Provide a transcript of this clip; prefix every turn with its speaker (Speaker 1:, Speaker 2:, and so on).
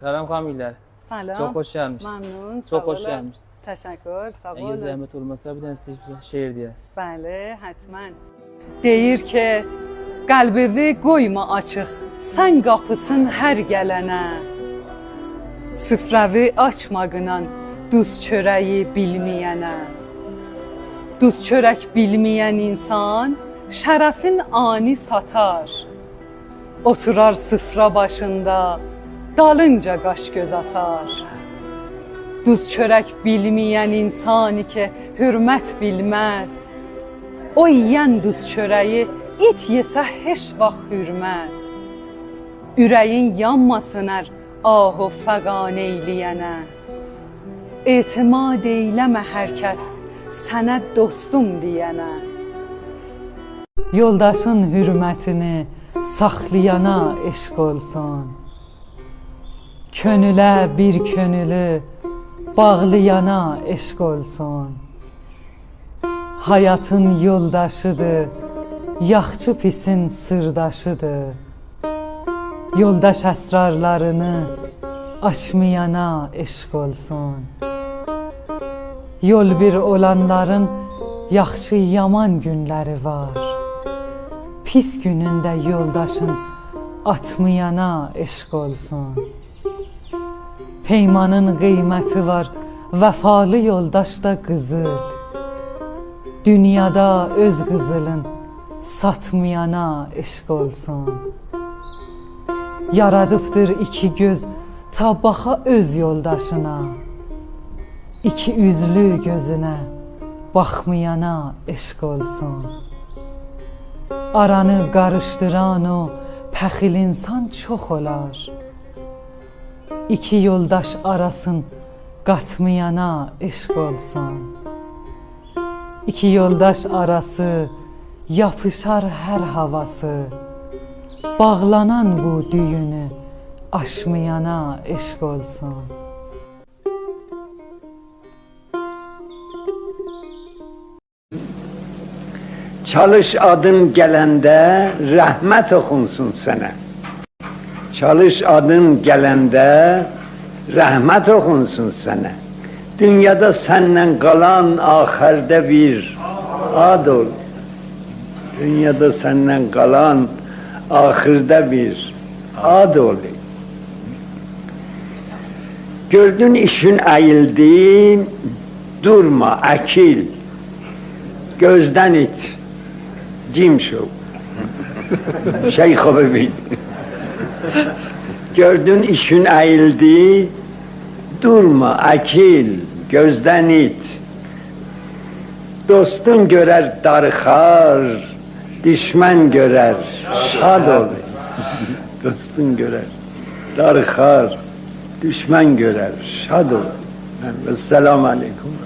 Speaker 1: Selam Kamiller.
Speaker 2: Selam.
Speaker 1: Çok hoş gelmişsin.
Speaker 2: Memnun.
Speaker 1: Çok hoş gelmişsin.
Speaker 2: Teşekkür. Sağ olun.
Speaker 1: Eğer zahmet olmasa bir tane size şiir diyeriz.
Speaker 2: Bəli, hətmən. Deyir ki, qəlbini qoyma açıq, sən qapısın hər gələnə. Süfrəvi açmaqla duz çörəyi bilməyənə. Duz çörək bilməyən insan şərəfin ani satar. Oturar sıfra başında, dalınca qaş göz atar. Duz çörək bilməyən insan ki, hürmət bilməz. O yiyən duz çörəyi it yesə heç vaxt hürməz. Ürəyin yanmasın ahu fəqan eyləyənə. Etimad eyləmə hər kəs sənə dostum deyənə. Yoldaşın hürmətini saxlayana eşq olsun. Könülə bir könülü bağlayana eşq olsun. Hayatın yoldaşıdır, yaxçı pisin sırdaşıdır. Yoldaş əsrarlarını aşmayana eşq olsun. Yol bir olanların yaxşı yaman günləri var. Pis günündə yoldaşın atmayana eşq olsun. Peymanın qiyməti var, vəfalı yoldaş da qızıl. Dünyada öz qızılın satmayana eşq olsun. Yaradıbdır iki göz ta baxa öz yoldaşına. İki üzlü gözünə baxmayana eşq olsun. Aranı qarışdıran o pəxil insan çox olar. İki yoldaş arasın qatmayana eşq olsun. İki yoldaş arası yapışar hər havası. Bağlanan bu düyünü aşmayana eşq olsun.
Speaker 3: Çalış adın gələndə rəhmət oxunsun sənə. Çalış adın gələndə rəhmət oxunsun sənə. Dünyada səndən qalan axirdə bir ad ol. Dünyada səndən qalan axirdə bir ad ol. Gördün işin əyildi, durma, əkil, gözdən it, cim şov. Şeyxo bebin. Gördün işin əyildi, durma, əkil, gözdən it. Dostun görər darıxar, düşmən görər şad ol. Dostun görər darıxar, düşmən görər şad ol. Esselamu aleyküm.